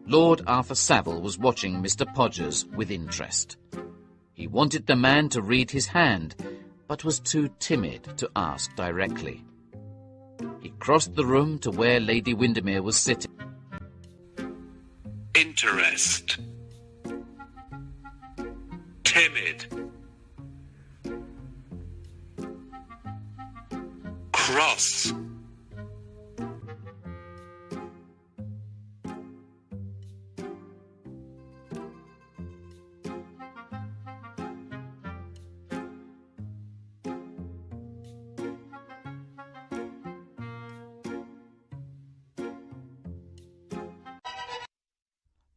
Lord Arthur Savile was watching Mr. Podgers with interest. He wanted the man to read his hand, but was too timid to ask directly. He crossed the room to where Lady Windermere was sitting. Interest. Timid. Cross.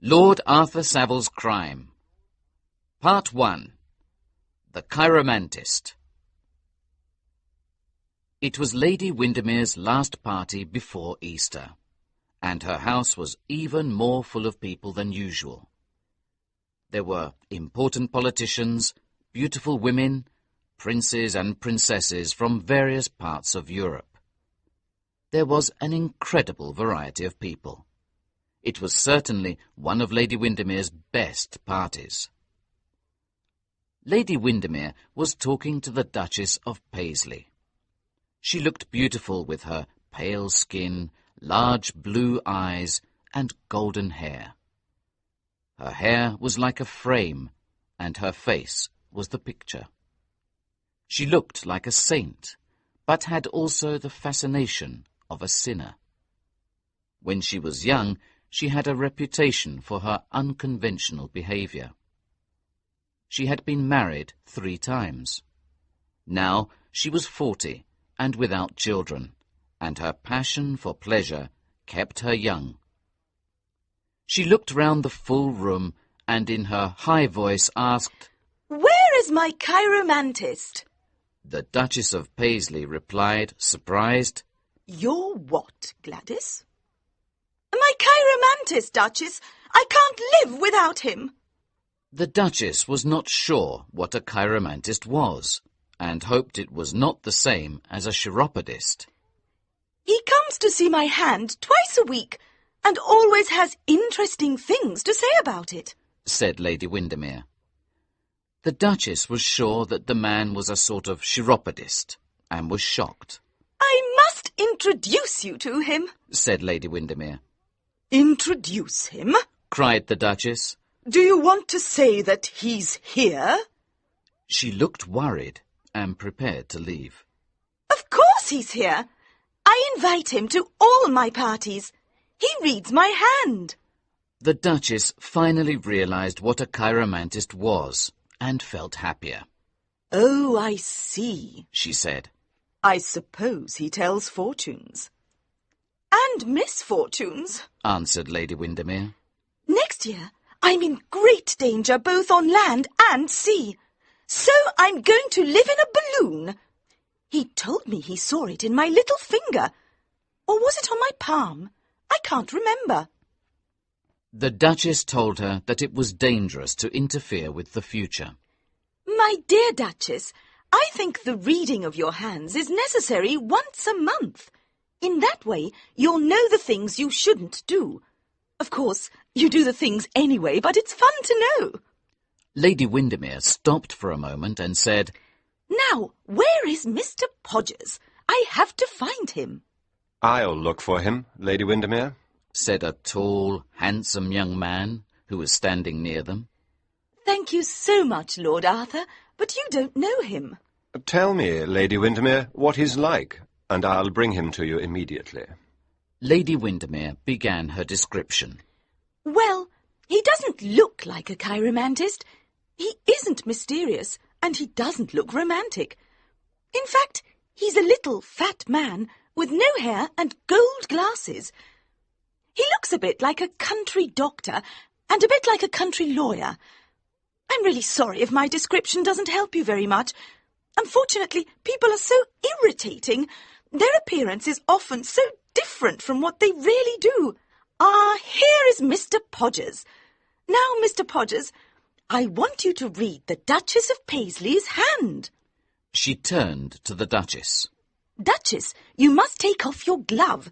Lord Arthur Savile's Crime. Part 1. The Chiromantist. It was Lady Windermere's last party before Easter, and her house was even more full of people than usual. There were important politicians, beautiful women, princes and princesses from various parts of Europe. There was an incredible variety of people. It was certainly one of Lady Windermere's best parties. Lady Windermere was talking to the Duchess of Paisley. She looked beautiful with her pale skin, large blue eyes, and golden hair. Her hair was like a frame, and her face was the picture. She looked like a saint, but had also the fascination of a sinner. When she was young, she had a reputation for her unconventional behaviour. She had been married 3 times. Now she was 40 and without children, and her passion for pleasure kept her young. She looked round the full room and in her high voice asked, "Where is my chiromantist?" The Duchess of Paisley replied, surprised, "Your what, Gladys?" "My chiromantist, Duchess. I can't live without him." The Duchess was not sure what a chiromantist was, and hoped it was not the same as a chiropodist. "He comes to see my hand twice a week, and always has interesting things to say about it," said Lady Windermere. The Duchess was sure that the man was a sort of chiropodist, and was shocked. "I must introduce you to him," said Lady Windermere. "Introduce him?" cried the Duchess. "Do you want to say that he's here?" She looked worried and prepared to leave. "Of course he's here. I invite him to all my parties. He reads my hand." The Duchess finally realized what a chiromantist was and felt happier. "Oh, I see," she said. "I suppose he tells fortunes." "And misfortunes," answered Lady Windermere. "Next year I'm in great danger both on land and sea. So I'm going to live in a balloon. He told me he saw it in my little finger. Or was it on my palm? I can't remember." The Duchess told her that it was dangerous to interfere with the future. "My dear Duchess, I think the reading of your hands is necessary once a month. In that way, you'll know the things you shouldn't do. Of course, you do the things anyway, but it's fun to know." Lady Windermere stopped for a moment and said, "Now, where is Mr. Podgers? I have to find him." "I'll look for him, Lady Windermere," said a tall, handsome young man who was standing near them. "Thank you so much, Lord Arthur, but you don't know him." "Tell me, Lady Windermere, what he's like, and I'll bring him to you immediately." Lady Windermere began her description. "Well, he doesn't look like a chiromantist. He isn't mysterious, and he doesn't look romantic. In fact, he's a little fat man with no hair and gold glasses. He looks a bit like a country doctor and a bit like a country lawyer. I'm really sorry if my description doesn't help you very much. Unfortunately, people are so irritating. Their appearance is often so different from what they really do. Ah, here is Mr. Podgers. Now, Mr. Podgers, I want you to read the Duchess of Paisley's hand." She turned to the Duchess. "Duchess, you must take off your glove.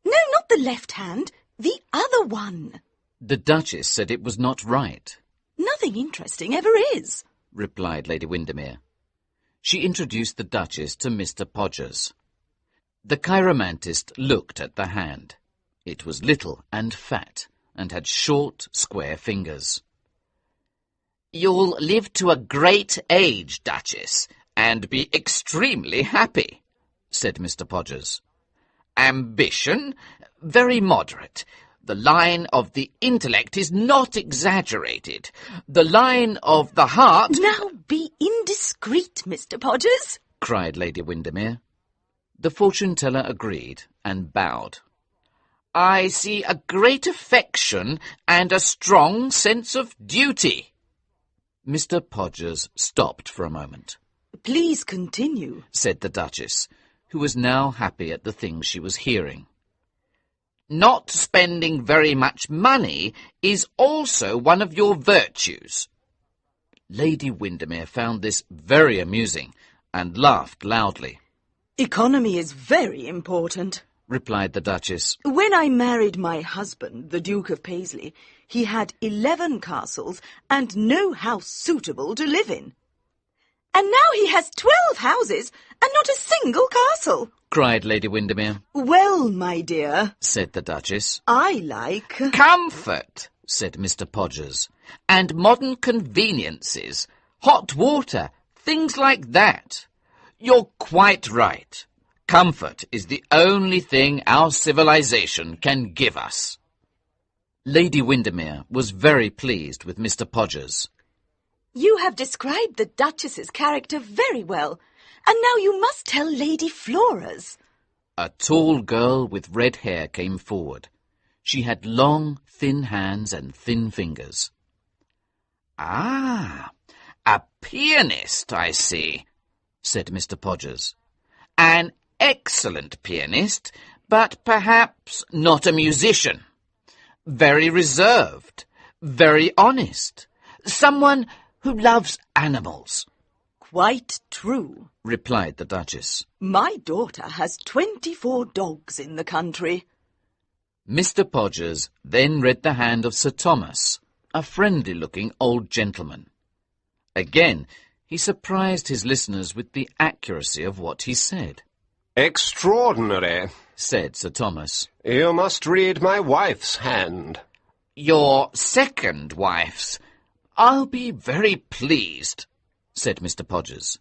No, not the left hand, the other one." The Duchess said it was not right, Nothing interesting ever is. replied Lady Windermere. She introduced the Duchess to Mr. Podgers. The chiromantist looked at the hand. It was little and fat, and had short, square fingers. "You'll live to a great age, Duchess, and be extremely happy," said Mr. Podgers. "Ambition? Very moderate. The line of the intellect is not exaggerated. The line of the heart—" Now be indiscreet, Mr. Podgers, cried Lady Windermere. The fortune-teller agreed and bowed. "I see a great affection and a strong sense of duty." Mr. Podgers stopped for a moment. Please continue. Said the Duchess, who was now happy at the things she was hearing. "Not spending very much money is also one of your virtues." Lady Windermere found this very amusing and laughed loudly. Economy is very important, replied the Duchess. When I married my husband, the Duke of Paisley, he had 11 castles and no house suitable to live in. And now he has 12 houses and not a single castle, cried Lady Windermere. Well, my dear, said the Duchess. I like comfort, said Mr. Podgers, and modern conveniences, hot water, things like that. You're quite right. Comfort is the only thing our civilization can give us. Lady Windermere was very pleased with Mr. Podgers. You have described the Duchess's character very well, and now you must tell Lady Flora's. A tall girl with red hair came forward. She had long, thin hands and thin fingers. "Ah, a pianist, I see," said Mr. Podgers. "An excellent pianist, but perhaps not a musician. Very reserved, very honest. Someone who loves animals." Quite true, replied the Duchess. My daughter has 24 dogs in the country. Mr. Podgers then read the hand of Sir Thomas, a friendly-looking old gentleman. Again, he surprised his listeners with the accuracy of what he said. "Extraordinary," said Sir Thomas. "You must read my wife's hand." "Your second wife's. I'll be very pleased," said Mr. Podgers.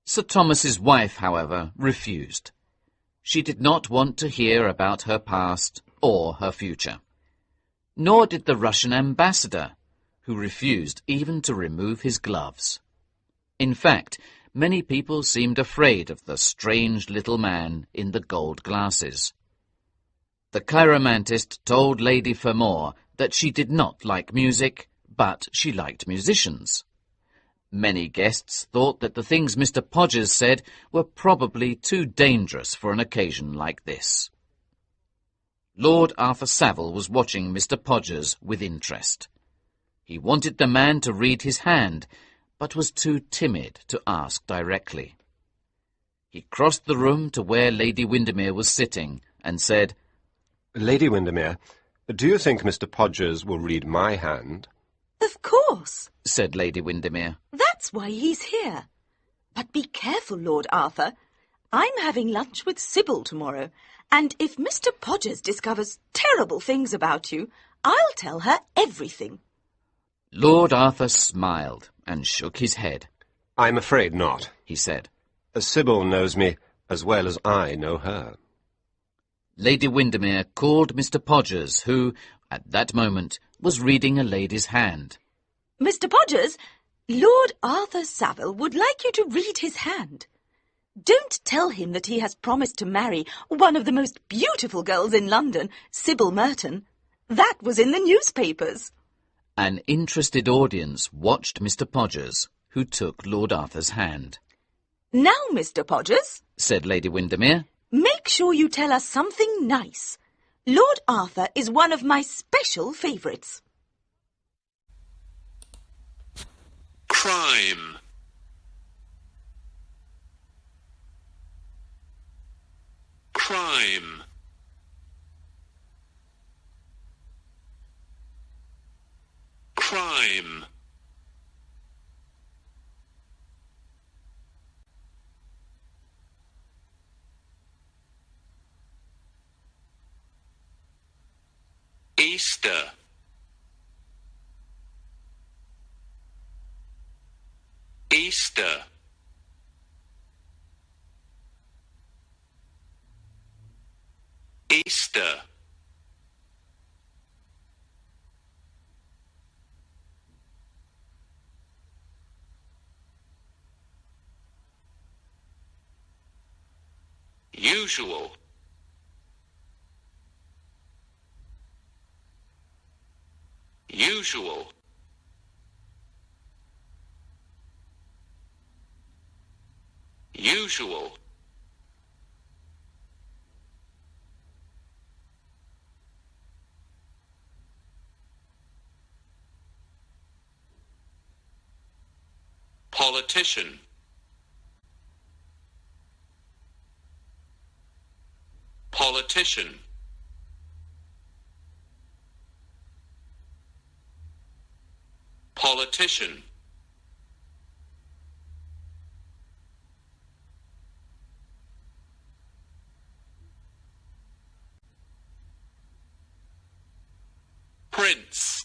Sir Thomas's wife, however, refused. She did not want to hear about her past or her future. Nor did the Russian ambassador, who refused even to remove his gloves. In fact, many people seemed afraid of the strange little man in the gold glasses. The chiromantist told Lady Fermor that she did not like music, but she liked musicians. Many guests thought that the things Mr. Podgers said were probably too dangerous for an occasion like this. Lord Arthur Savile was watching Mr. Podgers with interest. He wanted the man to read his hand, but was too timid to ask directly. He crossed the room to where Lady Windermere was sitting and said, "Lady Windermere, do you think Mr. Podgers will read my hand?" Of course, said Lady Windermere. That's why he's here. But be careful, Lord Arthur. I'm having lunch with Savile tomorrow, and if Mr. Podgers discovers terrible things about you, I'll tell her everything. Lord Arthur smiled and shook his head. "I'm afraid not," he said. "Sybil knows me as well as I know her." Lady Windermere called Mr. Podgers, who, at that moment, was reading a lady's hand. Mr. Podgers, Lord Arthur Savile would like you to read his hand. Don't tell him that he has promised to marry one of the most beautiful girls in London, Sybil Merton. That was in the newspapers. An interested audience watched Mr. Podgers, who took Lord Arthur's hand. Now, Mr. Podgers, said Lady Windermere, make sure you tell us something nice. Lord Arthur is one of my special favourites. Crime. Crime. crime, Easter, Easter, Easter, usual, usual, usual, politician, politician, politician, prince,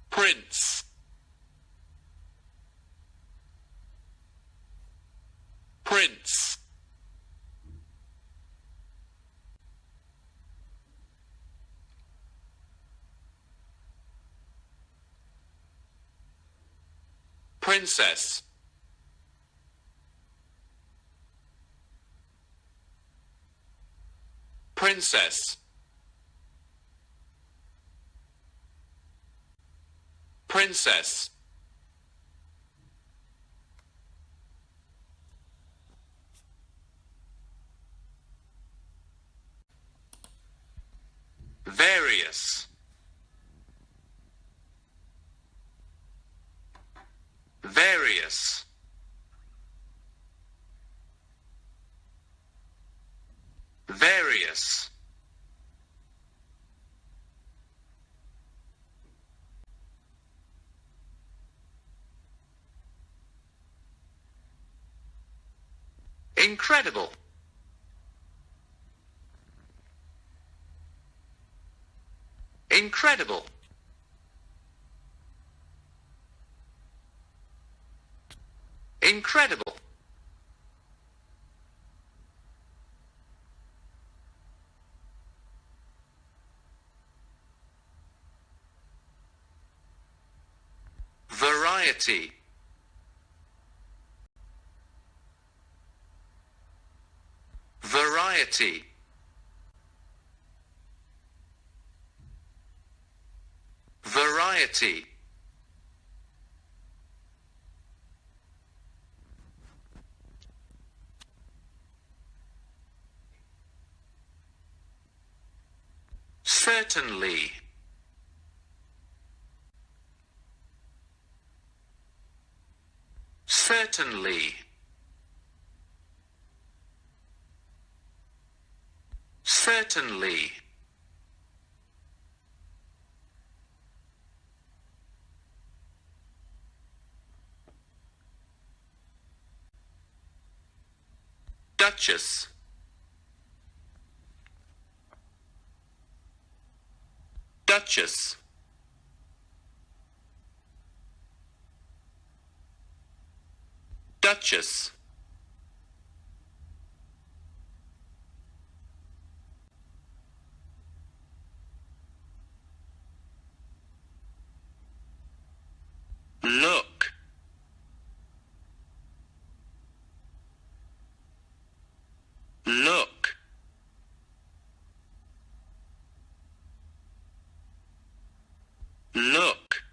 prince, prince, princess, princess, princess, various, various, various, incredible, incredible, incredible, variety, variety, variety, certainly, certainly, certainly, Duchess, Duchess, Duchess, look, look, look,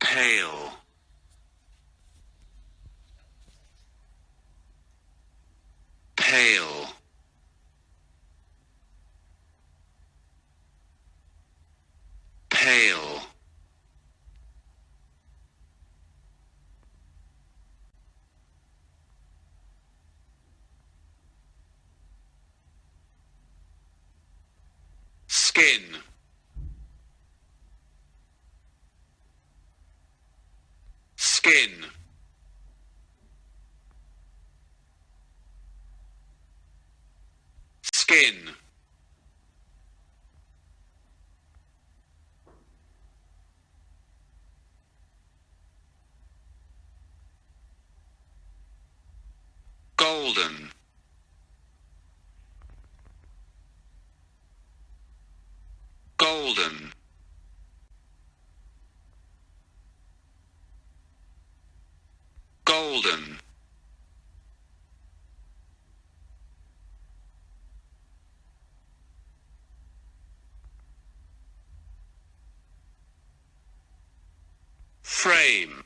pale, pale, pale. pale, skin, skin, skin, golden, golden, golden, frame,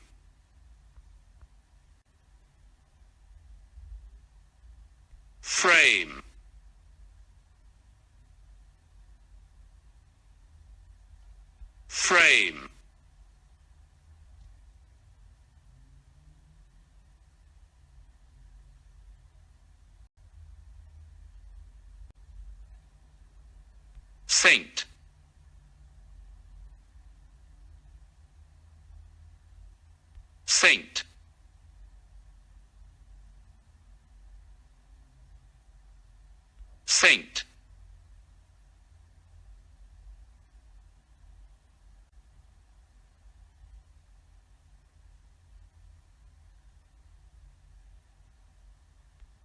frame, frame, saint, saint, saint,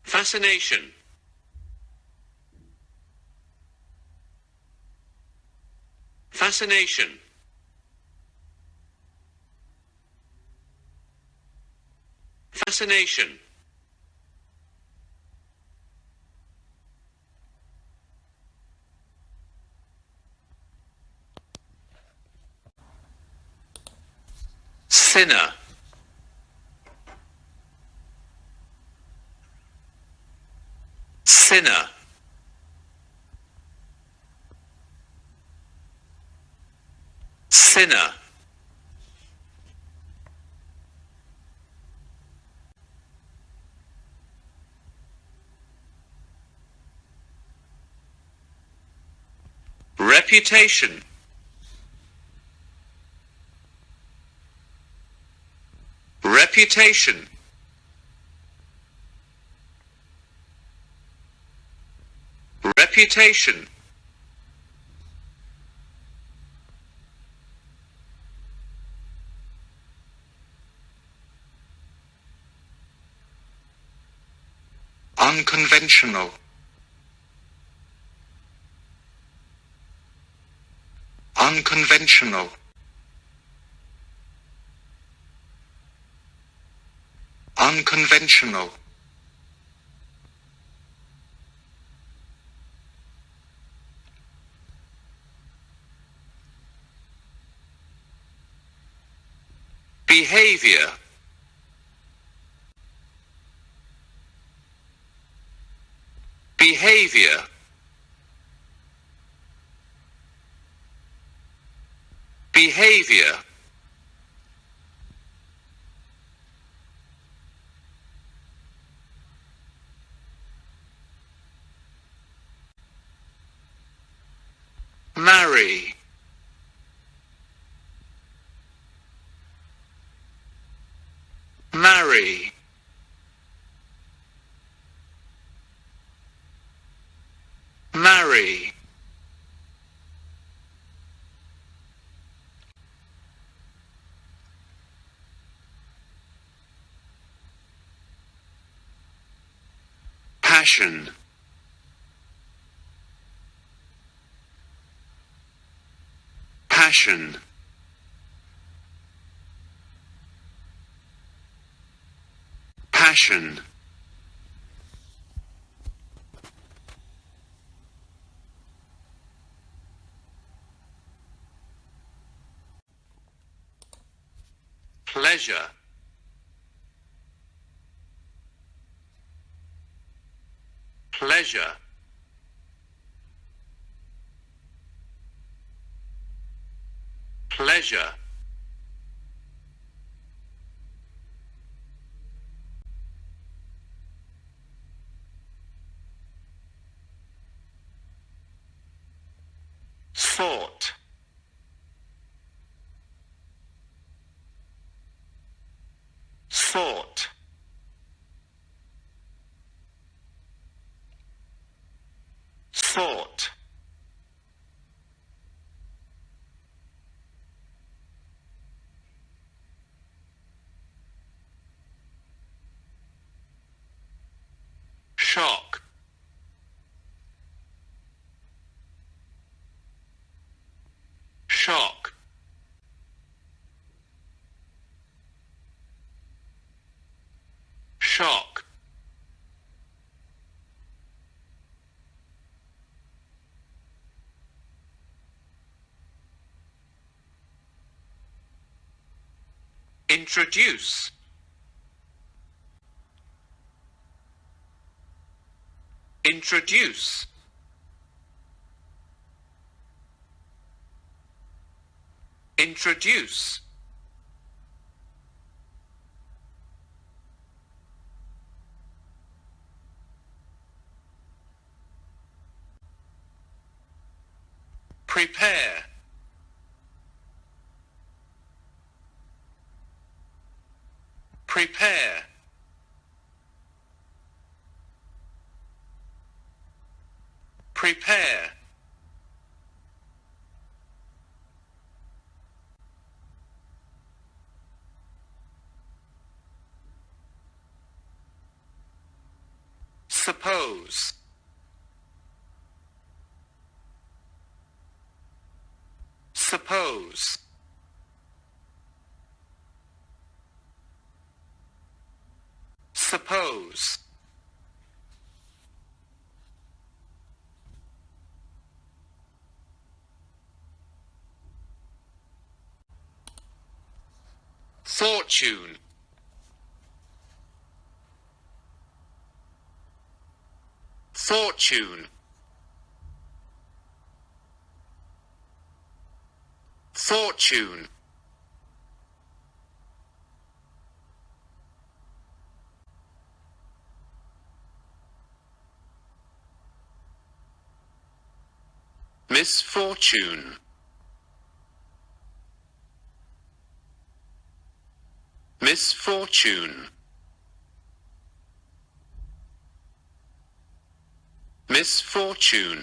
fascination, fascination, fascination, sinner, sinner, sinner, reputation, reputation, reputation, unconventional, unconventional, unconventional, behaviour, behaviour, behaviour, marry, marry, marry, passion, passion, passion, pleasure, pleasure, pleasure, thought, thought, thought, shock, shock, shock, introduce, introduce, introduce, prepare, prepare, prepare, suppose, suppose, suppose, fortune, fortune, fortune, misfortune, misfortune, misfortune,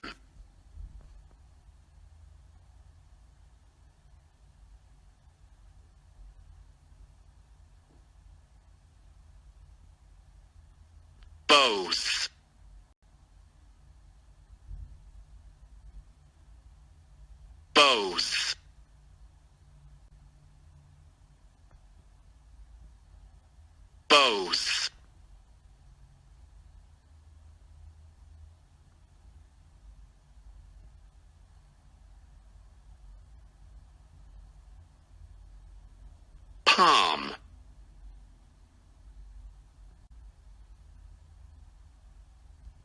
both, both, both, palm,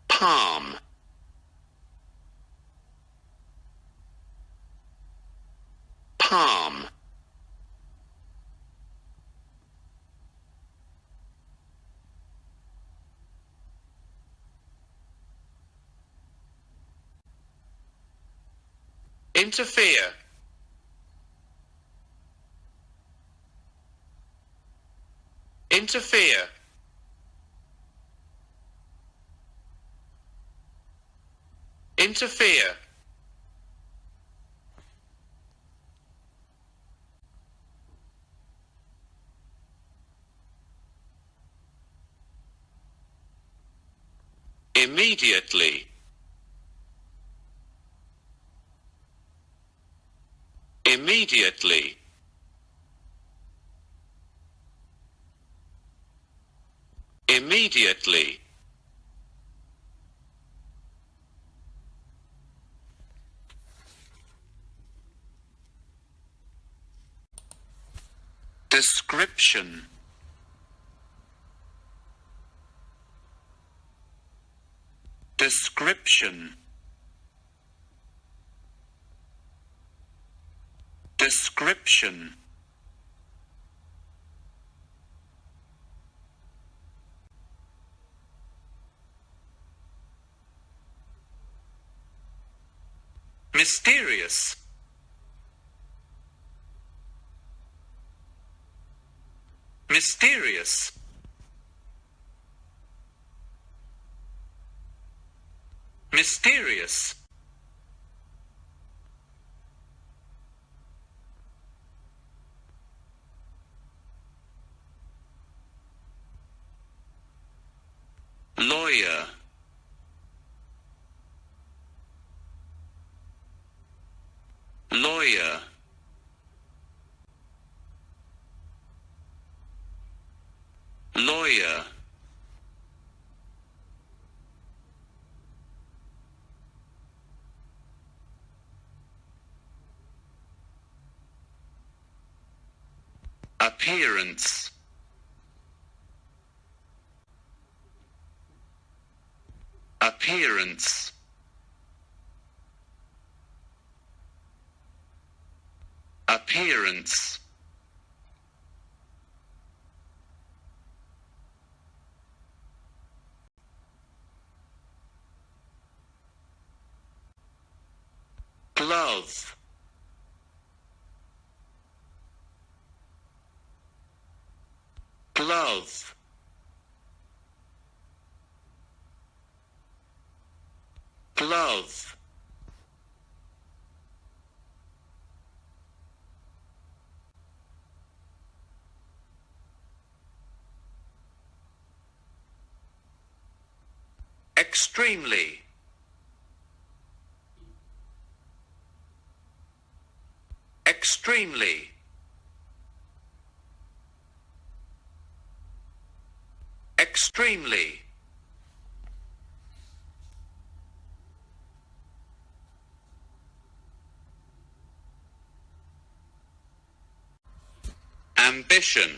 palm, palm, interfere, interfere, interfere, immediately, immediately, immediately, description, description, Description. Mysterious. Mysterious. Mysterious. Lawyer. Lawyer. Lawyer. Appearance. Appearance. Appearance. Glove. Glove. Glove. Extremely. Extremely. Extremely. Ambition.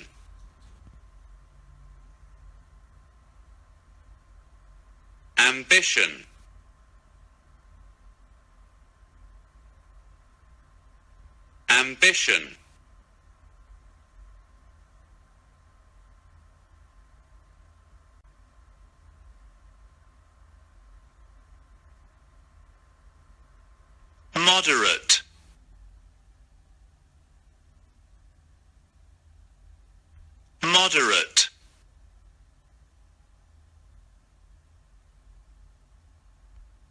Ambition. Ambition. Moderate. Moderate.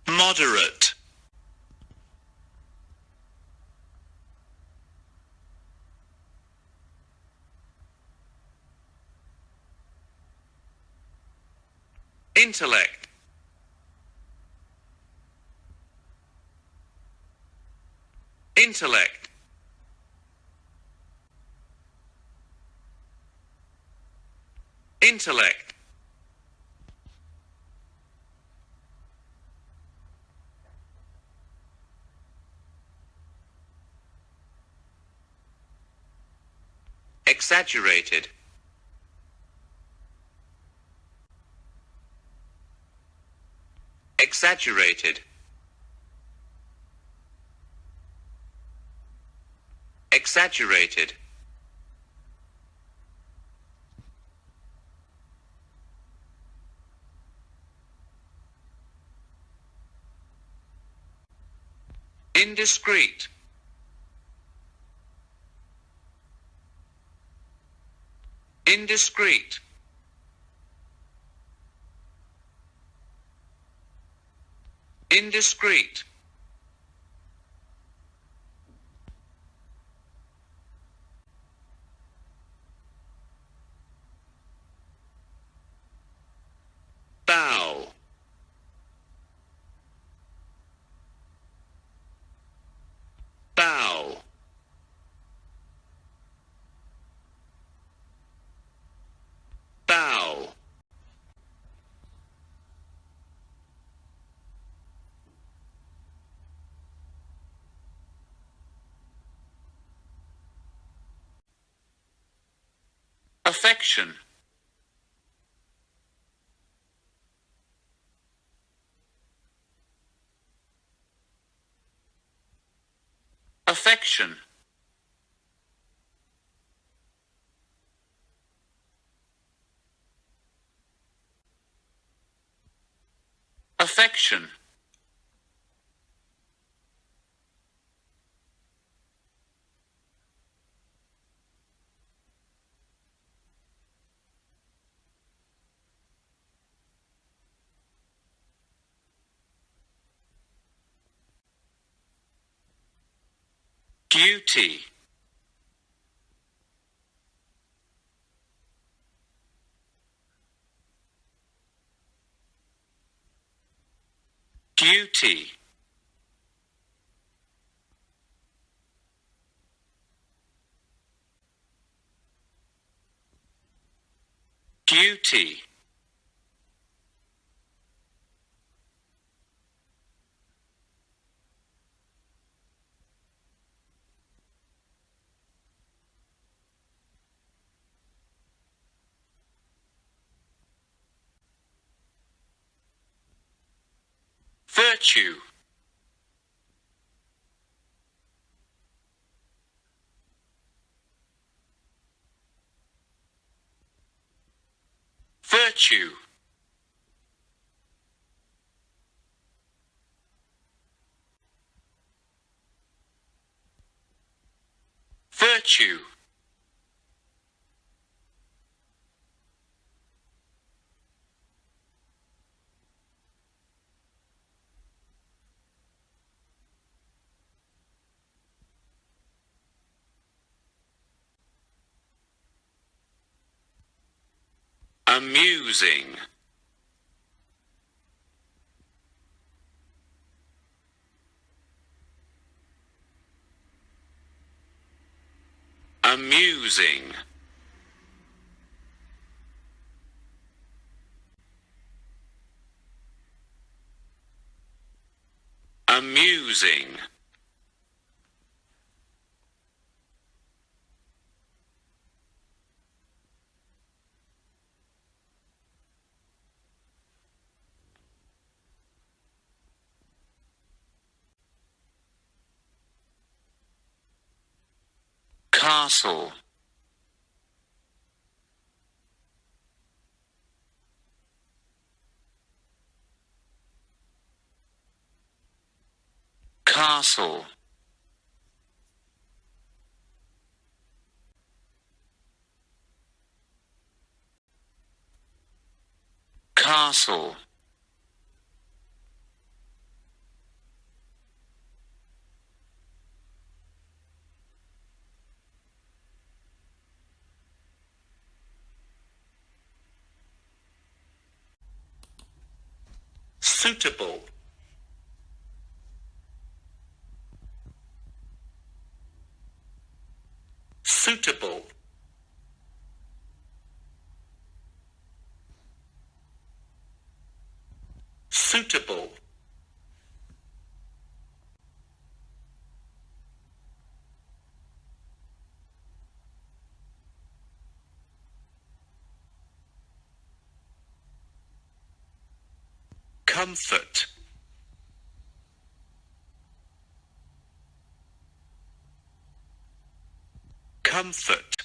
Moderate. Intellect. Intellect. Intellect. Exaggerated. Exaggerated. Exaggerated. Indiscreet. Indiscreet. Indiscreet. Bow. Bow. Bow. Affection. Affection. affection, duty, duty, duty, virtue, virtue, virtue, amusing, amusing, amusing, castle, castle, castle, suitable, suitable, suitable, comfort, comfort,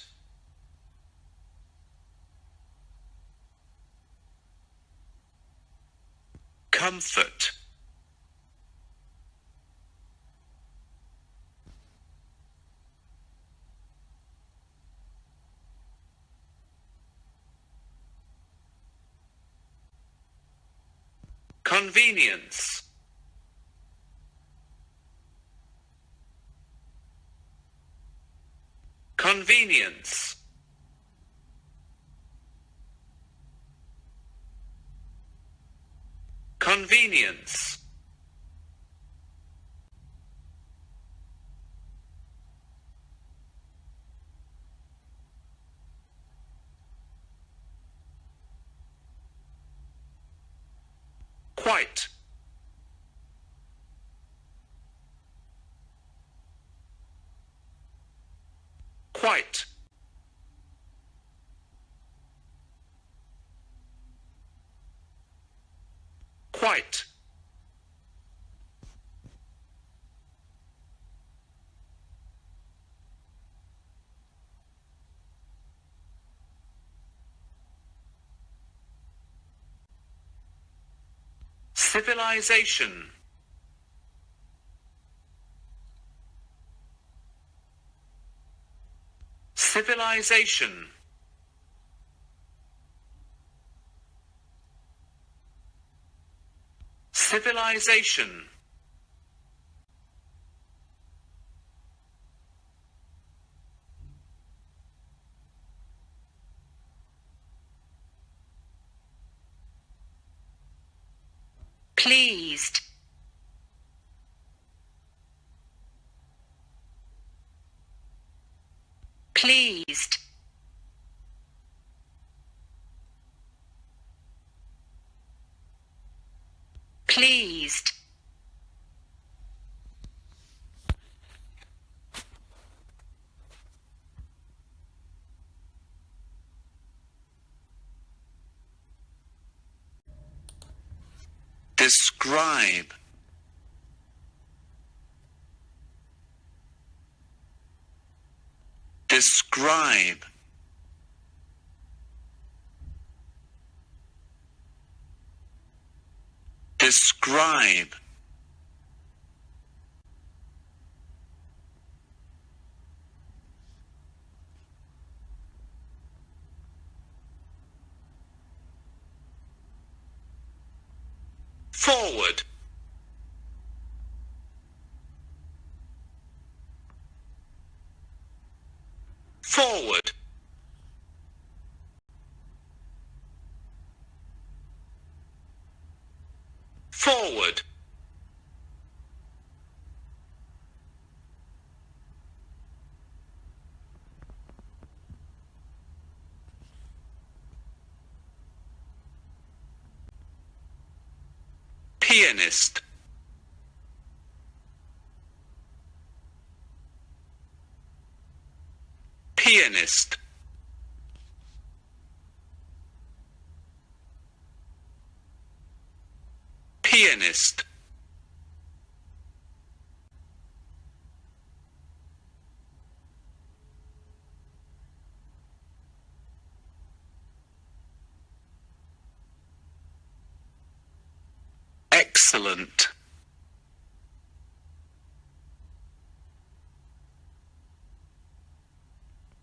comfort, convenience, convenience, convenience, quite, quite, quite, civilization, civilization, civilization, pleased, pleased, pleased, describe, describe, describe, forward, forward, forward, pianist, pianist, pianist, excellent,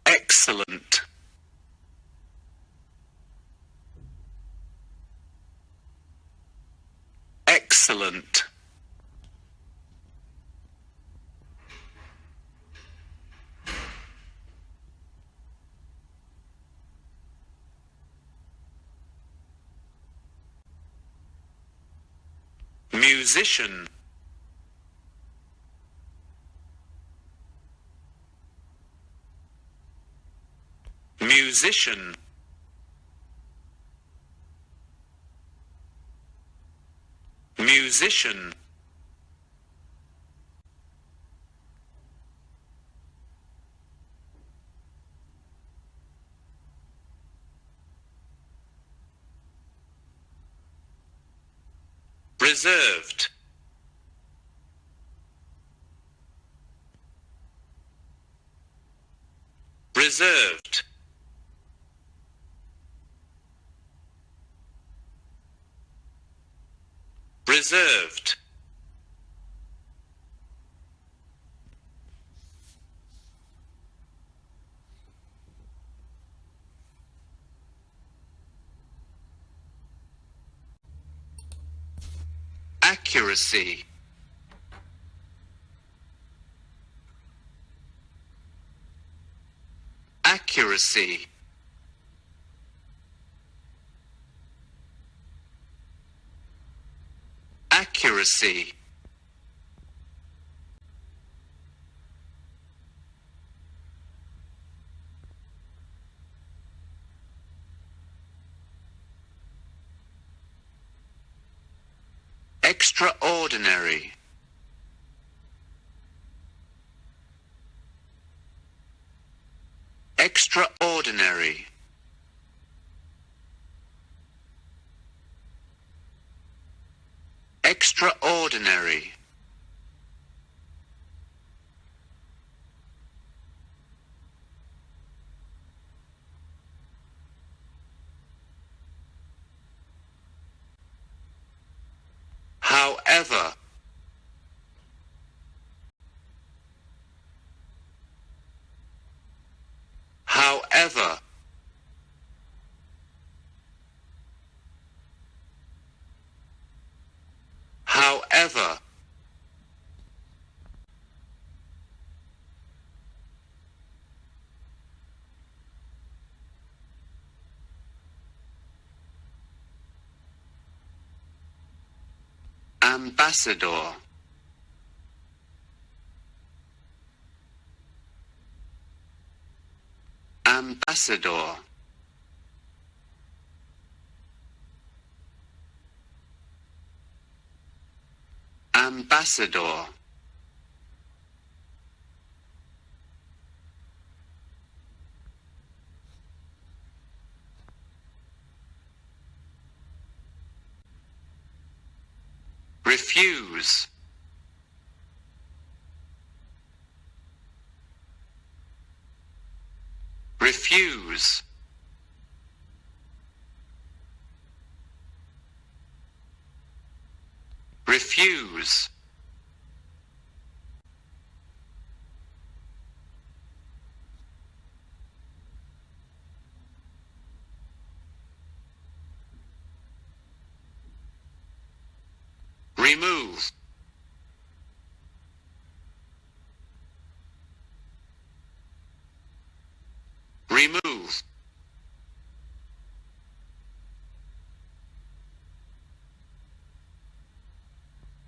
excellent, excellent, musician, musician, musician, reserved, reserved, reserved, accuracy, accuracy, accuracy, extraordinary, extraordinary, extraordinary, However. However. However. Ambassador. Ambassador. Ambassador. Refuse. Refuse. Refuse. Remove. Remove.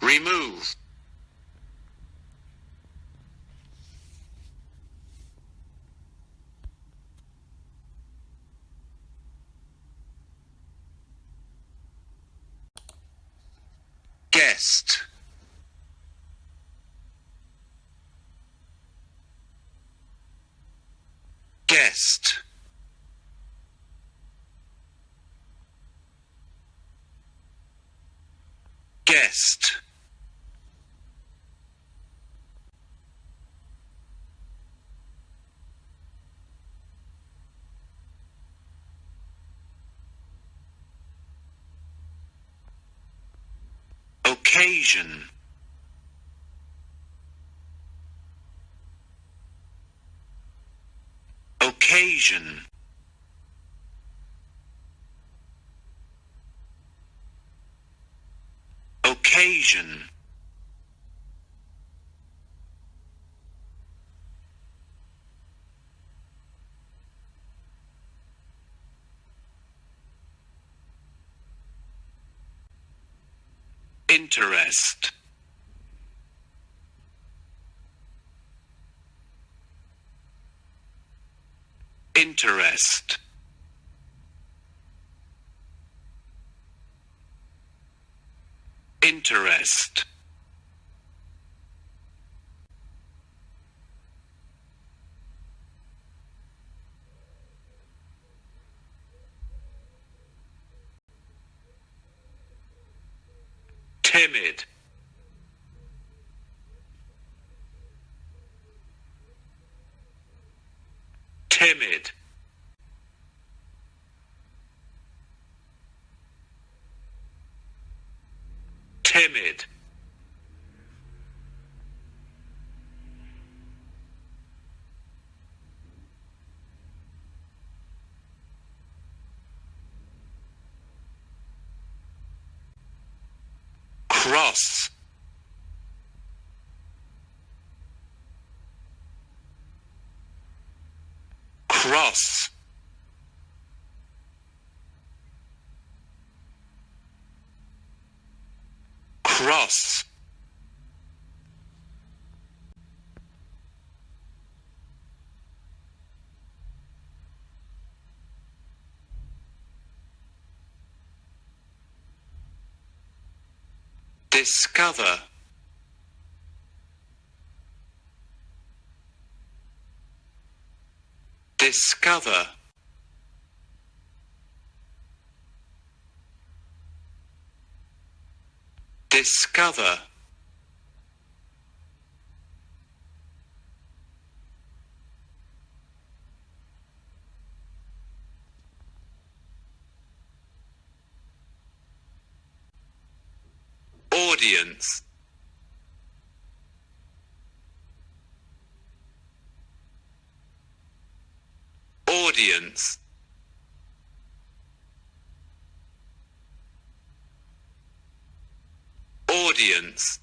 Remove. Guest. Guest. Guest. Occasion. Occasion. Occasion. Interest. Interest. Interest. Timid. Timid. Timid. Cross. Cross. Cross. Discover. Discover. Discover. audience, audience, audience,